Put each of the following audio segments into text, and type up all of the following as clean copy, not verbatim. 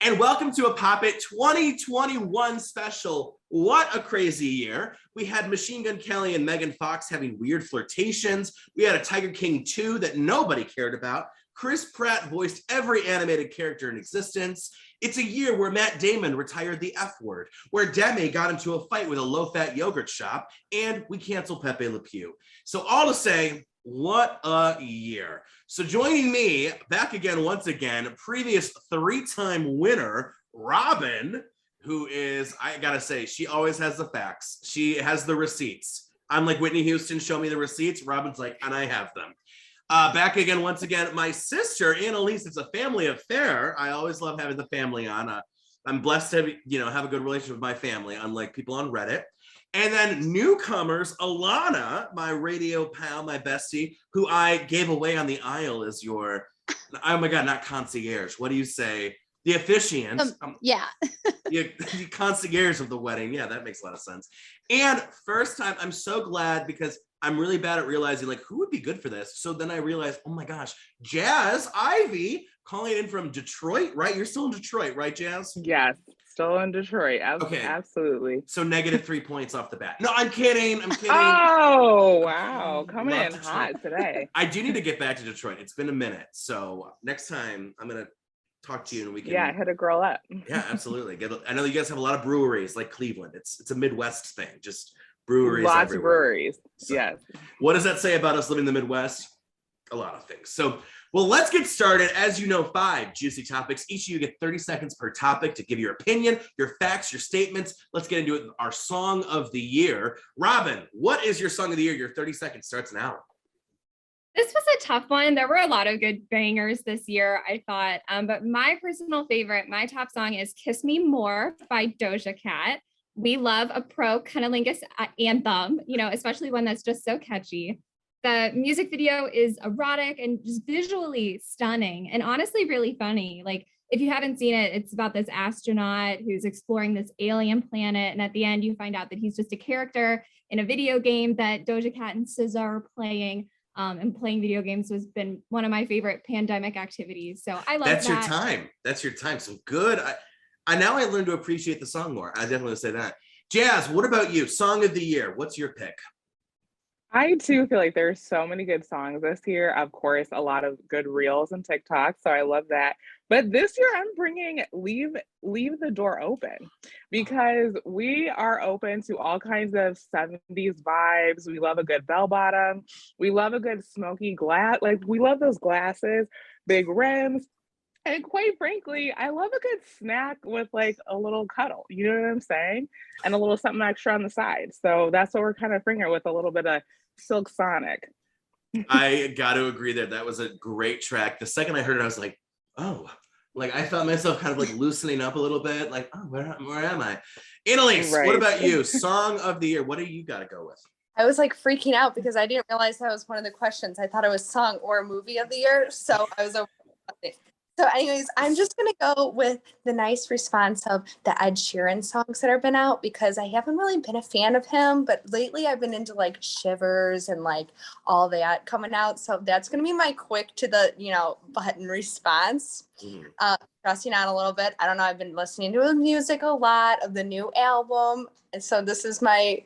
And welcome to a Pop It 2021 special. What a crazy year. We had Machine Gun Kelly and Megan Fox having weird flirtations. We had a Tiger King 2 that nobody cared about. Chris Pratt voiced every animated character in existence. It's a year where Matt Damon retired the F word, where Demi got into a fight with a low-fat yogurt shop, and we canceled Pepe Le Pew. So all to say, what a year. So joining me back again, once again, previous three-time winner, Robin, who is, I gotta say, she always has the facts. She has the receipts. I'm like Whitney Houston, show me the receipts. Robin's like, and I have them. Back again, once again, my sister, Annalise. It's a family affair. I always love having the family on. I'm blessed to have a good relationship with my family, unlike people on Reddit. And then newcomers, Alana, my radio pal, my bestie, who I gave away on the aisle as your, oh my God, not concierge. What do you say? The officiant. Yeah. the concierge of the wedding. Yeah, that makes a lot of sense. And first time, I'm so glad because I'm really bad at realizing like who would be good for this. So then I realized, oh my gosh, Jazz Ivy calling in from Detroit, right? You're still in Detroit, right, Jazz? Yes, still in Detroit. Okay. Absolutely. So -3 points off the bat. No, I'm kidding. Oh, wow. Coming in hot today. I do need to get back to Detroit. It's been a minute. So next time I'm going to talk to you and we can hit a girl up. Yeah, absolutely. I know you guys have a lot of breweries like Cleveland. It's a Midwest thing. Just breweries lots everywhere. Of breweries. So, yes. What does that say about us living in the Midwest? A lot of things. So, well, let's get started. As you know, 5 juicy topics. Each of you get 30 seconds per topic to give your opinion, your facts, your statements. Let's get into it. Our song of the year. Robin, what is your song of the year? Your 30 seconds starts now. This was a tough one. There were a lot of good bangers this year, I thought. But my personal favorite, my top song is Kiss Me More by Doja Cat. We love a pro cunnilingus anthem, especially one that's just so catchy. The music video is erotic and just visually stunning and honestly really funny. Like if you haven't seen it, it's about this astronaut who's exploring this alien planet. And at the end, you find out that he's just a character in a video game that Doja Cat and SZA are playing. And playing video games has been one of my favorite pandemic activities. So I love that. That's your time. So good. I now I learned to appreciate the song more. I definitely say that. Jazz, what about you? Song of the year. What's your pick? I too feel like there's so many good songs this year. Of course, a lot of good reels and TikTok. So I love that. But this year I'm bringing Leave the Door Open because we are open to all kinds of 70s vibes. We love a good bell bottom. We love a good smoky glass. Like we love those glasses, big rims. And quite frankly, I love a good snack with like a little cuddle, you know what I'm saying? And a little something extra on the side. So that's what we're kind of bringing with a little bit of Silk Sonic. I got to agree there. That was a great track. The second I heard it, I was like, oh, like I felt myself kind of like loosening up a little bit. Like, oh, where am I? Annalise, What about you? Song of the year. What do you got to go with? I was like freaking out because I didn't realize that was one of the questions. I thought it was song or movie of the year. So I was over. So anyways, I'm just going to go with the nice response of the Ed Sheeran songs that have been out because I haven't really been a fan of him, but lately I've been into like Shivers and like all that coming out. So that's going to be my quick to the, button response. Dressing on a little bit. I don't know. I've been listening to the music a lot of the new album. And so this is my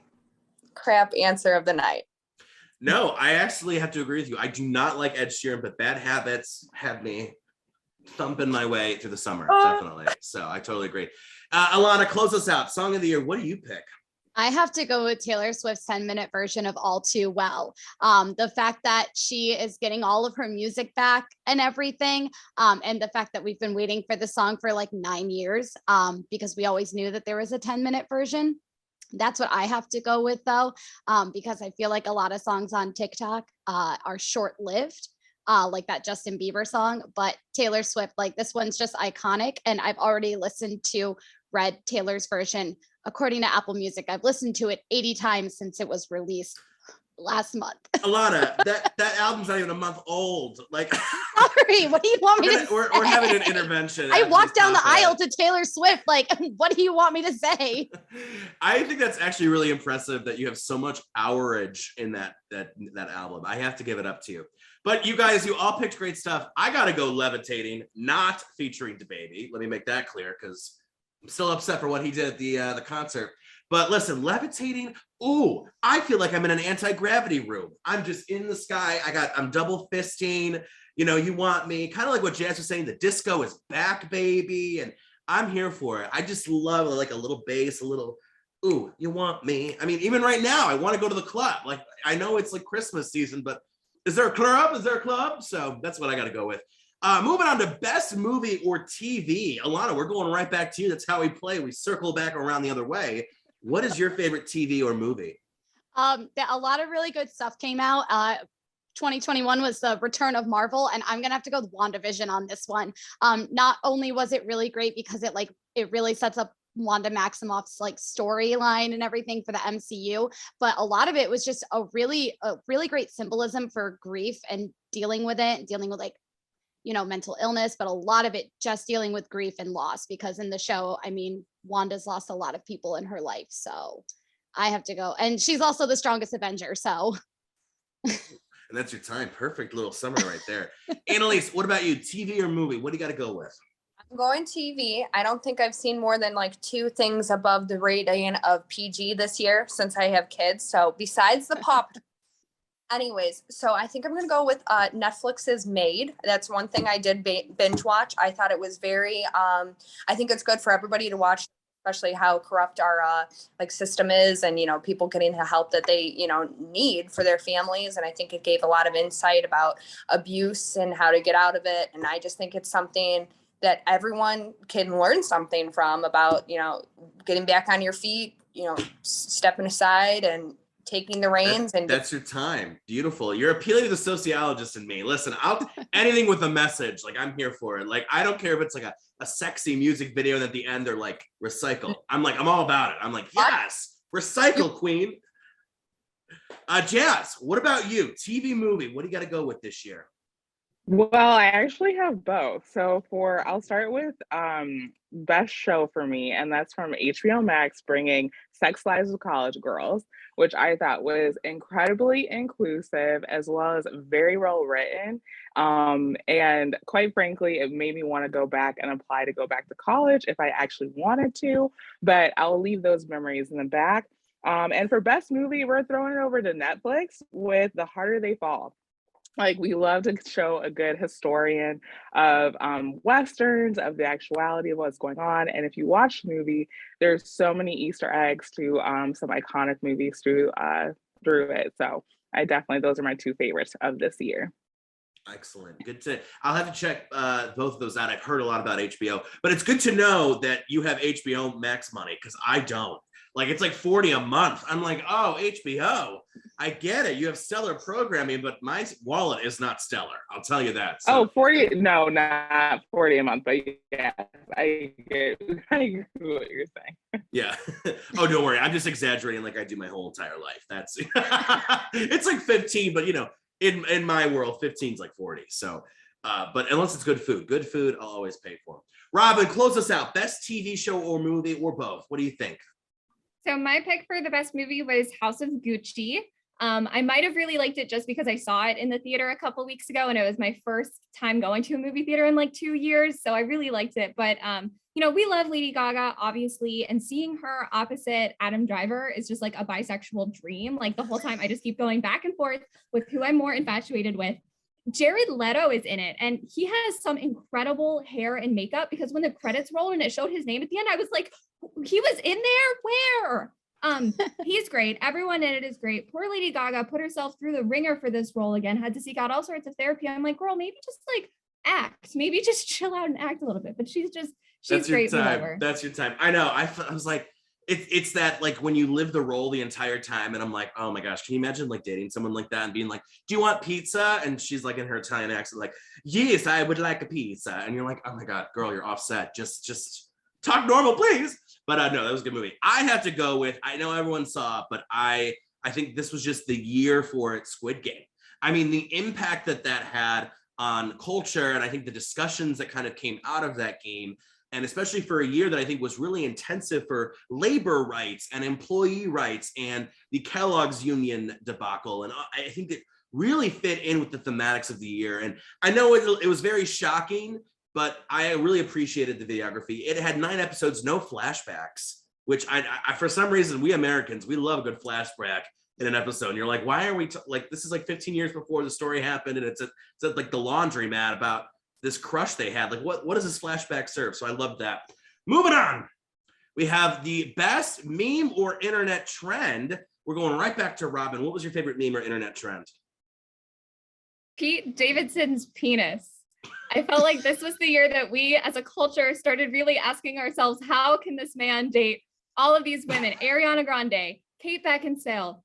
crap answer of the night. No, I actually have to agree with you. I do not like Ed Sheeran, but Bad Habits had me thumping my way through the summer, definitely. So I totally agree. Alana, close us out. Song of the year. What do you pick? I have to go with Taylor Swift's 10-minute version of All Too Well. The fact that she is getting all of her music back and everything, and the fact that we've been waiting for the song for like 9 years, because we always knew that there was a 10-minute version. That's what I have to go with though, because I feel like a lot of songs on TikTok are short-lived. Like that Justin Bieber song, but Taylor Swift, like this one's just iconic. And I've already read Taylor's version. According to Apple Music, I've listened to it 80 times since it was released last month. Alana, that album's not even a month old. Like sorry. What do you want me to say? We're having an intervention. I after walked this down the topic. aisle to Taylor Swift. Like, what do you want me to say? I think that's actually really impressive that you have so much hourage in that album. I have to give it up to you. But you guys, you all picked great stuff. I gotta go Levitating, not featuring DaBaby. Let me make that clear because I'm still upset for what he did at the concert. But listen, Levitating. Ooh, I feel like I'm in an anti-gravity room. I'm just in the sky. I'm double fisting. You know, You Want Me. Kind of like what Jazz was saying. The disco is back, baby, and I'm here for it. I just love like a little bass, a little. Ooh, you want me? I mean, even right now, I want to go to the club. Like, I know it's like Christmas season, but is there a club? Is there a club? So that's what I got to go with. Moving on to best movie or TV. Alana, we're going right back to you. That's how we play. We circle back around the other way. What is your favorite TV or movie? A lot of really good stuff came out. 2021 was the return of Marvel, and I'm gonna have to go with WandaVision on this one. Not only was it really great because it really sets up Wanda Maximoff's like storyline and everything for the MCU, but a lot of it was just a really great symbolism for grief and dealing with like, you know, mental illness, but a lot of it just dealing with grief and loss, because in the show, I mean, Wanda's lost a lot of people in her life. So I have to go. And she's also the strongest Avenger. So. And that's your time. Perfect little summary right there. Annalise, what about you? TV or movie? What do you got to go with? I'm going TV. I don't think I've seen more than like 2 things above the rating of PG this year since I have kids. So besides the pop. Anyways, so I think I'm going to go with Netflix's Made. That's one thing I did binge watch. I thought it was very, I think it's good for everybody to watch, especially how corrupt our like system is, and, you know, people getting the help that they, you know, need for their families. And I think it gave a lot of insight about abuse and how to get out of it. And I just think it's something that everyone can learn something from, about, you know, getting back on your feet, you know, stepping aside and taking the reins. That's your time. Beautiful. You're appealing to the sociologist in me. Listen, anything with a message, like, I'm here for it. Like, I don't care if it's like a sexy music video and at the end they're like, recycle. I'm all about it. I'm like, yes, recycle, queen. Jazz, what about you? TV, movie, what do you got to go with this year? Well, I actually have both. So I'll start with best show for me, and that's from HBO Max, bringing Sex Lives of College Girls, which I thought was incredibly inclusive as well as very well written. And quite frankly, it made me want to go back and apply to go back to college if I actually wanted to, but I'll leave those memories in the back. And for best movie, we're throwing it over to Netflix with The Harder They Fall. Like, we love to show a good historian of Westerns, of the actuality of what's going on. And if you watch the movie, there's so many Easter eggs to some iconic movies through it. So those are my 2 favorites of this year. Excellent. I'll have to check both of those out. I've heard a lot about HBO, but it's good to know that you have HBO Max money, because I don't. Like, it's like $40 a month. I'm like, oh, HBO. I get it. You have stellar programming, but my wallet is not stellar. I'll tell you that. So. Oh, 40? No, not 40 a month, but yeah, I get what you're saying. Yeah. Oh, don't worry. I'm just exaggerating like I do my whole entire life. That's it's like 15, but, you know, in my world, 15 is like 40. So, but unless it's good food, I'll always pay for. Robin, close us out. Best TV show or movie, or both? What do you think? So my pick for the best movie was House of Gucci. I might have really liked it just because I saw it in the theater a couple weeks ago, and it was my first time going to a movie theater in like 2 years. So I really liked it. But, you know, we love Lady Gaga, obviously, and seeing her opposite Adam Driver is just like a bisexual dream. Like, the whole time I just keep going back and forth with who I'm more infatuated with. Jared Leto is in it, and he has some incredible hair and makeup, because when the credits rolled and it showed his name at the end, I was like, he was in there? Where? He's great. Everyone in it is great. Poor Lady Gaga put herself through the ringer for this role again, had to seek out all sorts of therapy. I'm like, girl, maybe just like act, maybe just chill out and act a little bit. But she's great. Whatever. That's your time. I know. I was like, it's that, like, when you live the role the entire time, and I'm like, oh my gosh, can you imagine like dating someone like that and being like, do you want pizza? And she's like, in her Italian accent, like, yes, I would like a pizza. And you're like, oh my God, girl, you're offset. Just talk normal, please. But no, that was a good movie. I have to go with, I know everyone saw it, but I think this was just the year for it, Squid Game. I mean, the impact that had on culture, and I think the discussions that kind of came out of that game, and especially for a year that I think was really intensive for labor rights and employee rights and the Kellogg's union debacle. And I think that really fit in with the thematics of the year. And I know it was very shocking, but I really appreciated the videography. It had 9 episodes, no flashbacks, which I for some reason, we Americans, we love a good flashback in an episode. And you're like, why are we like, this is like 15 years before the story happened. And it's at like the laundromat about this crush they had. Like, what does this flashback serve? So I love that. Moving on. We have the best meme or internet trend. We're going right back to Robin. What was your favorite meme or internet trend? Pete Davidson's penis. I felt like this was the year that we as a culture started really asking ourselves, how can this man date all of these women? Ariana Grande, Kate Beckinsale,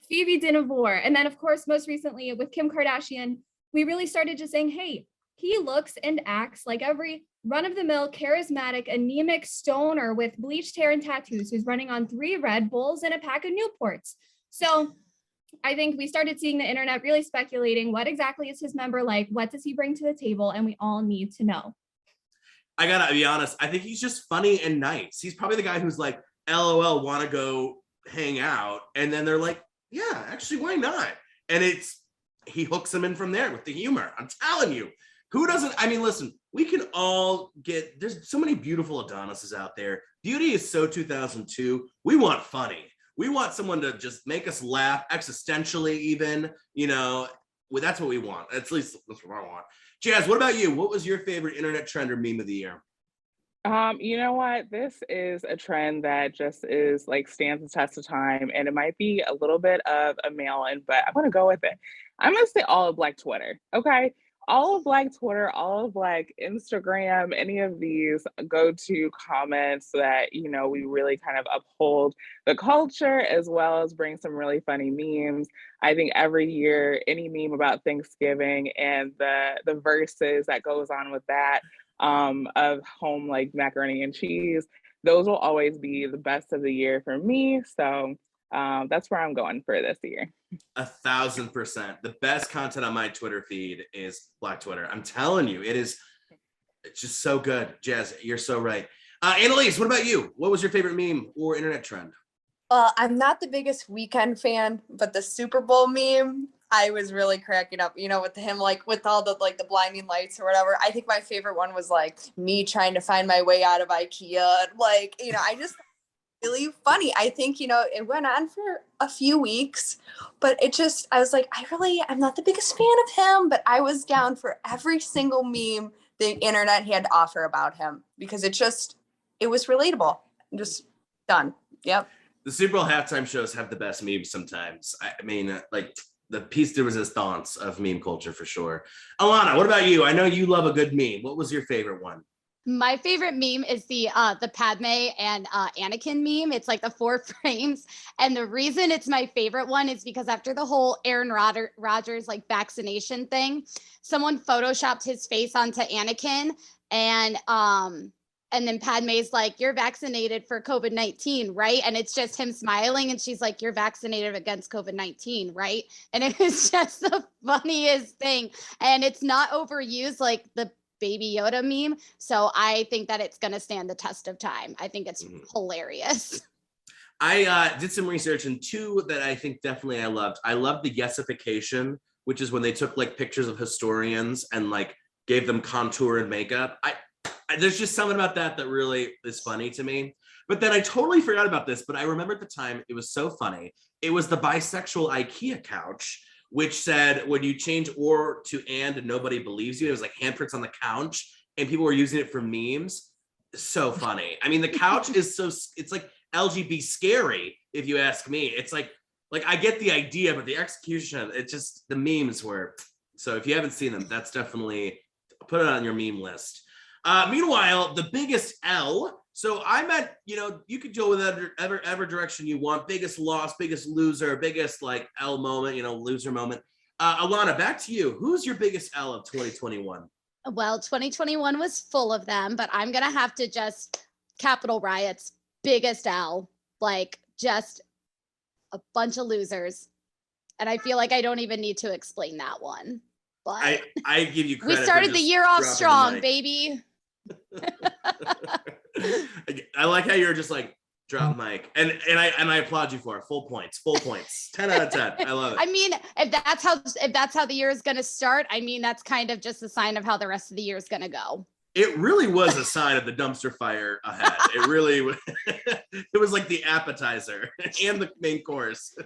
Phoebe Dynevor, and then of course, most recently with Kim Kardashian, we really started just saying, hey, he looks and acts like every run-of-the-mill, charismatic, anemic stoner with bleached hair and tattoos who's running on 3 Red Bulls and a pack of Newports. So I think we started seeing the internet really speculating, what exactly is his member like? What does he bring to the table? And we all need to know. I gotta be honest, I think he's just funny and nice. He's probably the guy who's like, LOL, wanna go hang out? And then they're like, yeah, actually, why not? And he hooks them in from there with the humor. I'm telling you. Who doesn't? I mean, listen, we can all there's so many beautiful Adonises out there. Beauty is so 2002. We want funny. We want someone to just make us laugh existentially, even, that's what we want. At least that's what I want. Jazz, what about you? What was your favorite internet trend or meme of the year? You know what? This is a trend that just is like stands the test of time, and it might be a little bit of a mail-in, but I'm gonna go with it. I'm gonna say all of Black Twitter. Okay. All of Black Twitter, all of Black Instagram, any of these go-to comments that, we really kind of uphold the culture as well as bring some really funny memes. I think every year, any meme about Thanksgiving and the verses that goes on with that, of home like macaroni and cheese, those will always be the best of the year for me. So that's where I'm going for this year. 1,000%. The best content on my Twitter feed is Black Twitter. I'm telling you, it's just so good. Jazz, you're so right. Annalise, what about you? What was your favorite meme or internet trend? Well, I'm not the biggest Weekend fan, but the Super Bowl meme, I was really cracking up, with him, like with all the the blinding lights or whatever. I think my favorite one was like me trying to find my way out of IKEA. I just really funny. I think, it went on for a few weeks, but I was like, I'm not the biggest fan of him, but I was down for every single meme the internet had to offer about him because it was relatable. Just done. Yep. The Super Bowl halftime shows have the best memes sometimes. I mean, the piece de resistance of meme culture for sure. Alana, what about you? I know you love a good meme. What was your favorite one? My favorite meme is the Padme and Anakin meme. It's like the 4 frames. And the reason it's my favorite one is because after the whole Aaron Rodgers vaccination thing, someone photoshopped his face onto Anakin, and then Padme's like, you're vaccinated for COVID-19, right? And it's just him smiling. And she's like, you're vaccinated against COVID-19, right? And it was just the funniest thing. And it's not overused like the Baby Yoda meme. So I think that it's going to stand the test of time. I think it's hilarious. I did some research, and 2 that I think definitely I loved. I loved the yesification, which is when they took pictures of historians and gave them contour and makeup. There's just something about that really is funny to me. But then I totally forgot about this, but I remember at the time it was so funny. It was the bisexual IKEA couch, which said when you change or to and nobody believes you. It was like handprints on the couch, and people were using it for memes. So funny. I mean, the couch is it's like LGBT scary, if you ask me. It's like I get the idea, but the execution, the memes were. So if you haven't seen them, that's definitely, put it on your meme list. Meanwhile, the biggest L. So I meant, you could go with whatever direction you want. Biggest loss, biggest loser, biggest L moment, loser moment. Alana, back to you. Who's your biggest L of 2021? Well, 2021 was full of them, but I'm going to have to just Capitol riots, biggest L, just a bunch of losers. And I feel like I don't even need to explain that one. But I give you we credit. started the year off strong, baby. baby. I like how you're just like drop mic, and I applaud you for it. Full points, 10 out of 10. I love it. I mean, if that's how the year is going to start, I mean, that's kind of just a sign of how the rest of the year is going to go. It really was a sign of the dumpster fire ahead. It really it was like the appetizer and the main course.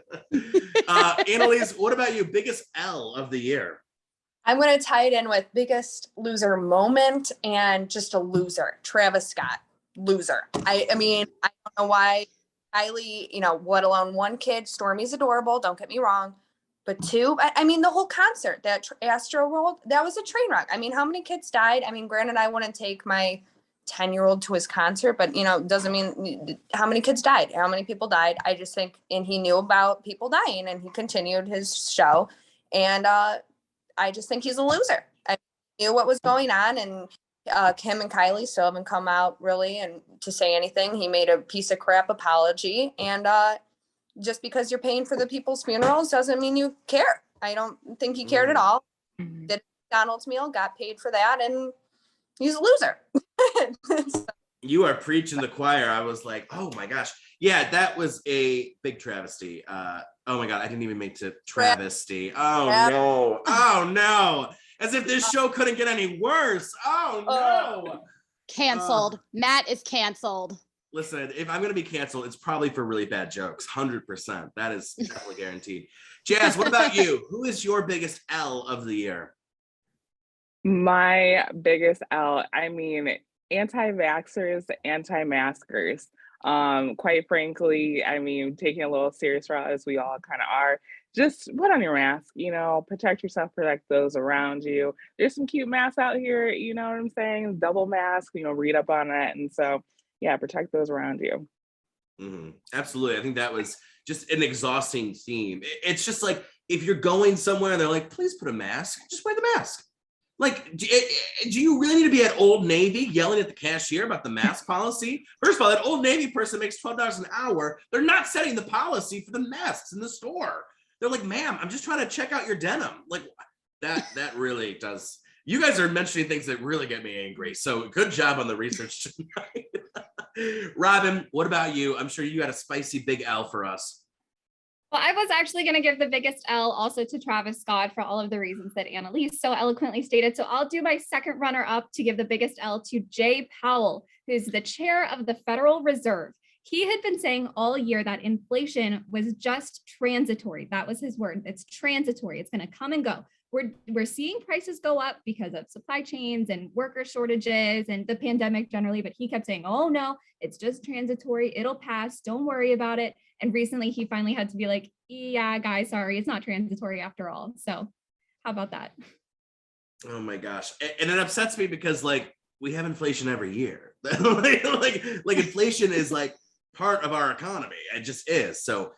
Annalise, what about you? Biggest L of the year? I'm going to tie it in with biggest loser moment and just a loser. Travis Scott, loser. I mean, I don't know why Kylie, let alone one kid. Stormy's adorable. Don't get me wrong. But two, I mean, the whole concert, that Astro World, that was a train wreck. I mean, how many kids died? I mean, granted, I wouldn't take my 10-year-old to his concert, but, doesn't mean how many kids died, how many people died. I just think, and he knew about people dying and he continued his show. And I just think he's a loser. I knew what was going on, and Kim and Kylie still haven't come out really and to say anything. He made a piece of crap apology, and just because you're paying for the people's funerals doesn't mean you care. I don't think he cared at all. Mhm. Did McDonald's meal, got paid for that, and he's a loser. You are preaching the choir. I was like, oh my gosh. Yeah, that was a big travesty. Oh my God, I didn't even make to travesty. Oh no. Oh no. As if this show couldn't get any worse. Oh no. Canceled. Matt is canceled. Listen, if I'm going to be canceled, it's probably for really bad jokes. 100%. That is definitely guaranteed. Jazz, what about you? Who is your biggest L of the year? My biggest L, I mean, anti-vaxxers, anti-maskers. Quite frankly, I mean, taking a little serious route as we all kind of are, just put on your mask, protect yourself, protect those around you. There's some cute masks out here, you know what I'm saying? Double mask, read up on it. And so, yeah, protect those around you. Mm-hmm. Absolutely. I think that was just an exhausting theme. It's just like, if you're going somewhere and they're like, please put a mask, just wear the mask. Like, do you really need to be at Old Navy yelling at the cashier about the mask policy? First of all, that Old Navy person makes $12 an hour. They're not setting the policy for the masks in the store. They're like, ma'am, I'm just trying to check out your denim. Like, that really does. You guys are mentioning things that really get me angry. So good job on the research tonight. Robin, what about you? I'm sure you got a spicy big L for us. Well, I was actually going to give the biggest L also to Travis Scott for all of the reasons that Annalise so eloquently stated. So I'll do my second runner up to give the biggest L to Jay Powell, who's the chair of the Federal Reserve. He had been saying all year that inflation was just transitory. That was his word. It's transitory. It's going to come and go. We're seeing prices go up because of supply chains and worker shortages and the pandemic generally, but he kept saying, oh no, it's just transitory. It'll pass. Don't worry about it. And recently he finally had to be like, yeah, guys, sorry, it's not transitory after all. So how about that? Oh my gosh. And it upsets me because we have inflation every year. like inflation is like part of our economy. It just is. So,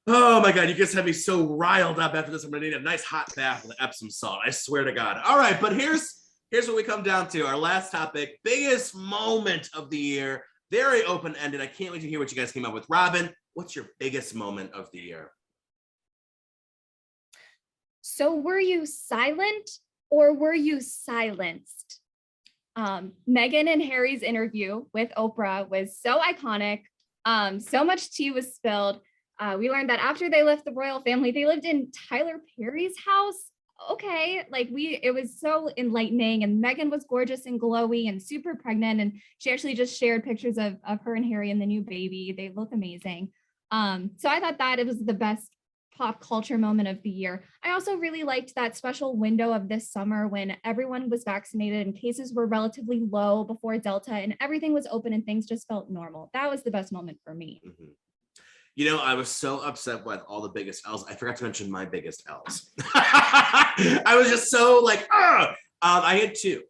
oh my God, you guys have me so riled up after this. I'm gonna need a nice hot bath with Epsom salt. I swear to God. All right, but here's what we come down to. Our last topic, biggest moment of the year. Very open-ended. I can't wait to hear what you guys came up with. Robin, what's your biggest moment of the year? So were you silent or were you silenced? Meghan and Harry's interview with Oprah was so iconic. So much tea was spilled. We learned that after they left the royal family, they lived in Tyler Perry's house. Okay, it was so enlightening, and Meghan was gorgeous and glowy and super pregnant, and she actually just shared pictures of her and Harry and the new baby. They look amazing. So I thought that it was the best pop culture moment of the year. I also really liked that special window of this summer when everyone was vaccinated and cases were relatively low before Delta and everything was open and things just felt normal. That was the best moment for me. Mm-hmm. I was so upset with all the biggest L's. I forgot to mention my biggest L's. I was just so like, I had two.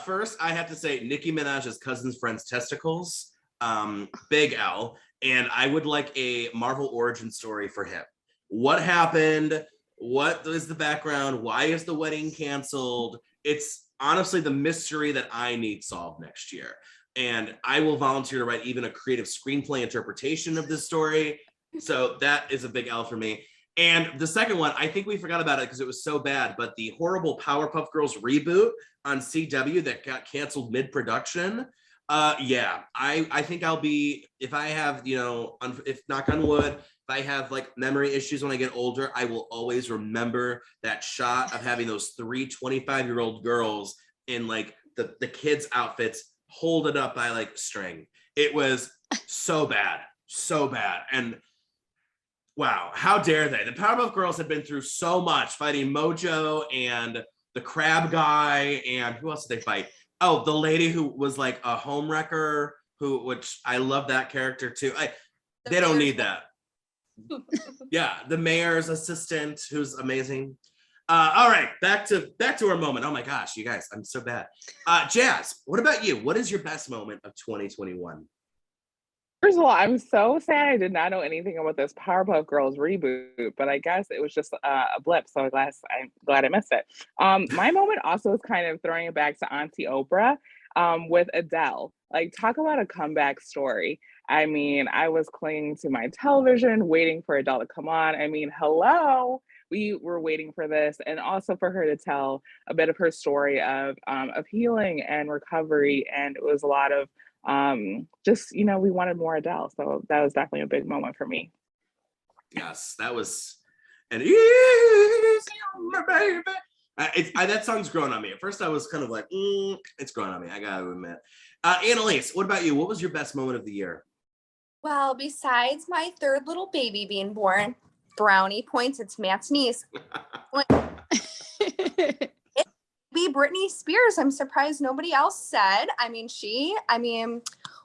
First, I have to say Nicki Minaj's cousin's friend's testicles, big L. And I would like a Marvel origin story for him. What happened? What is the background? Why is the wedding canceled? It's honestly the mystery that I need solved next year. And I will volunteer to write even a creative screenplay interpretation of this story. So that is a big L for me. And the second one, I think we forgot about it because it was so bad, but the horrible Powerpuff Girls reboot on CW that got canceled mid-production. Yeah, I think I'll be, if I have, you know, if knock on wood, if I have like memory issues when I get older, I will always remember that shot of having those 25-year-old girls in like the kids' outfits holding up by like string. It was so bad, so bad. And wow, how dare they? The Powerpuff Girls had been through so much, fighting Mojo and the crab guy, and who else did they fight? Oh, the lady who was like a home wrecker, which I love that character too. They don't need that. Yeah, the mayor's assistant, who's amazing. All right, back to our moment. Oh my gosh, you guys, I'm so bad. Jazz, what about you? What is your best moment of 2021? First of all, I'm so sad I did not know anything about this Powerpuff Girls reboot, but I guess it was just a blip. So I'm glad I missed it. My moment also is kind of throwing it back to Auntie Oprah with Adele. Like, talk about a comeback story. I mean, I was clinging to my television, waiting for Adele to come on. I mean, hello. We were waiting for this, and also for her to tell a bit of her story of healing and recovery. And it was a lot of just, you know, we wanted more Adele, so that was definitely a big moment for me. Yes, that was an easy my baby. That song's growing on me. At first I was kind of like, it's growing on me, I gotta admit. Annalise, what about you? What was your best moment of the year? Well, besides my third little baby being born, brownie points, it's Matt's niece. Be Britney Spears. I'm surprised nobody else said.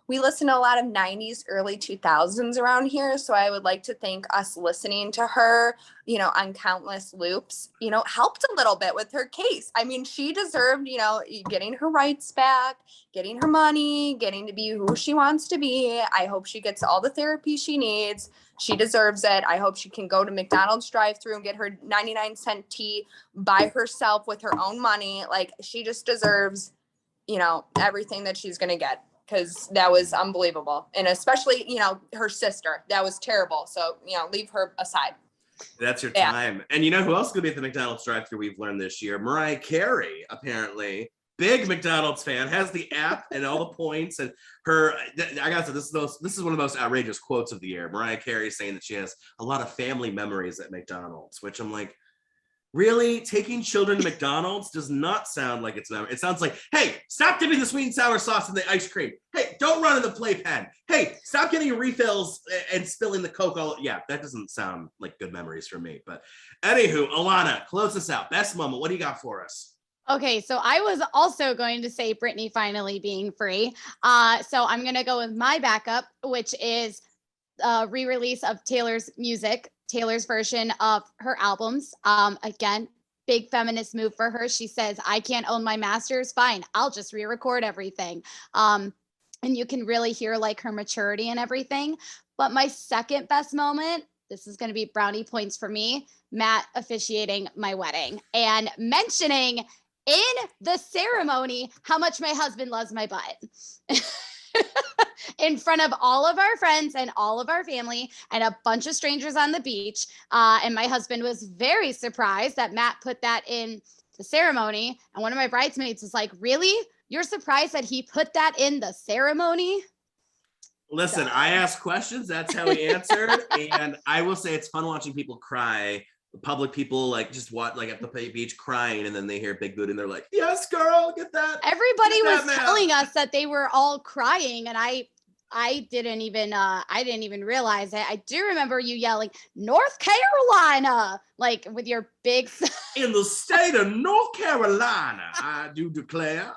We listen to a lot of 90s, early 2000s around here. So I would like to think us listening to her, you know, on countless loops, you know, helped a little bit with her case. I mean, she deserved, you know, getting her rights back, getting her money, getting to be who she wants to be. I hope she gets all the therapy she needs. She deserves it. I hope she can go to McDonald's drive-thru and get her 99-cent tea by herself with her own money. Like, she just deserves, you know, everything that she's going to get, because that was unbelievable. And especially, you know, her sister, that was terrible. So, you know, leave her aside. That's your time. And you know who else is going to be at the McDonald's drive-thru we've learned this year? Mariah Carey, apparently. Big McDonald's fan, has the app and all the points, and I gotta say, this is one of the most outrageous quotes of the year. Mariah Carey saying that she has a lot of family memories at McDonald's, which I'm like, really? Taking children to McDonald's does not sound like it's memory. It sounds like, hey, stop dipping the sweet and sour sauce in the ice cream. Hey, don't run in the playpen. Hey, stop getting refills and spilling the Coke all. Yeah, that doesn't sound like good memories for me. But anywho, Alana, close us out. Best moment. What do you got for us? Okay, so I was also going to say Britney finally being free. So I'm going to go with my backup, which is a re-release of Taylor's music, Taylor's version of her albums. Again, big feminist move for her. She says, I can't own my masters. Fine, I'll just re-record everything. And you can really hear like her maturity and everything. But my second best moment, this is going to be brownie points for me, Matt officiating my wedding and mentioning in the ceremony how much my husband loves my butt. In front of all of our friends and all of our family and a bunch of strangers on the beach. And my husband was very surprised that Matt put that in the ceremony. And one of my bridesmaids was like, really? You're surprised that he put that in the ceremony? Listen, I asked questions. That's how he answered. And I will say it's fun watching people cry. Public people like just watch like at the beach crying, and then they hear Big Booty and they're like, yes, girl, get that. Everybody get that was telling us that they were all crying, and I didn't even realize it. I do remember you yelling, North Carolina, like with your big in the state of North Carolina, I do declare.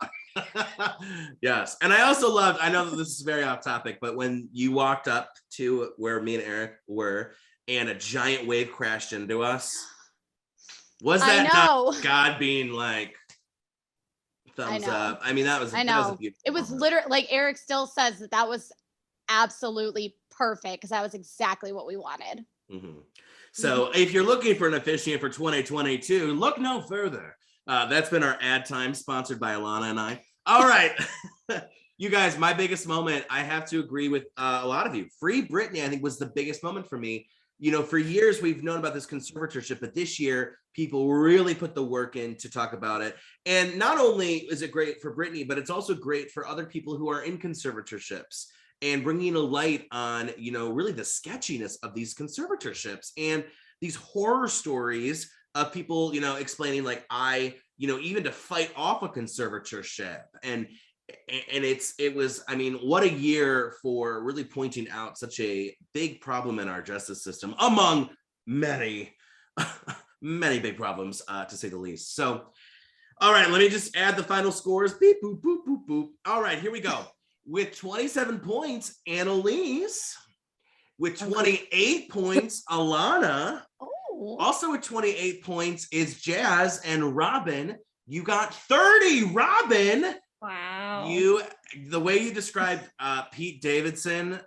Yes. And I also loved, I know that this is very off topic, but when you walked up to where me and Eric were and a giant wave crashed into us, was that not God being like, thumbs up? I mean, that was a beautiful it was literally like Eric still says that was absolutely perfect because that was exactly what we wanted. Mm-hmm. So if you're looking for an officiant for 2022, look no further. That's been our ad time, sponsored by Alana and I. All right. You guys, my biggest moment, I have to agree with a lot of you. Free Britney, I think, was the biggest moment for me. for years we've known about this conservatorship, but this year people really put the work in to talk about it. And not only is it great for Britney, but it's also great for other people who are in conservatorships and bringing a light on, really the sketchiness of these conservatorships and these horror stories of people, explaining like, even to fight off a conservatorship. And it was, what a year for really pointing out such a big problem in our justice system, among many, many big problems, to say the least. So, all right, let me just add the final scores. Beep, boop, boop, boop, boop. All right, here we go. With 27 points, Annalise. With 28 points, Alana. Oh. Also with 28 points is Jazz, and Robin. You got 30, Robin. Wow. The way you described Pete Davidson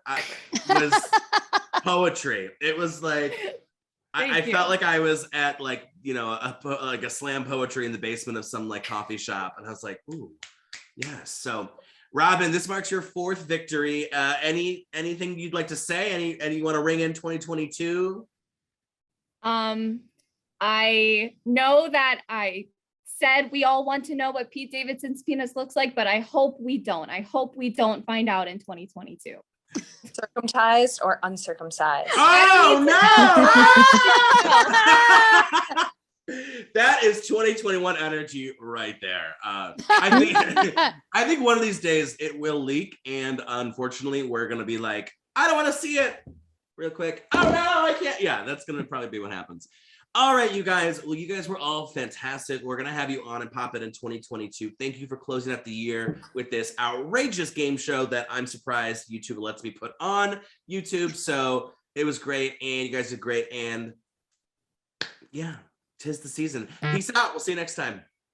was poetry. It was like I felt like I was at like a slam poetry in the basement of some like coffee shop, and I was like, ooh, yes. So, Robin, this marks your 4th victory. Anything you'd like to say? Any you want to ring in 2022? I know that I said we all want to know what Pete Davidson's penis looks like, but I hope we don't. I hope we don't find out in 2022. Circumcised or uncircumcised? Oh no! That is 2021 energy right there. I think one of these days it will leak, and unfortunately, we're gonna be like, I don't want to see it. Real quick. Oh no, I can't. Yeah, that's gonna probably be what happens. All right, you guys. Well, you guys were all fantastic. We're gonna have you on and pop it in 2022. Thank you for closing out the year with this outrageous game show that I'm surprised YouTube lets me put on YouTube. So it was great, and you guys did great. And yeah, 'tis the season. Peace out. We'll see you next time.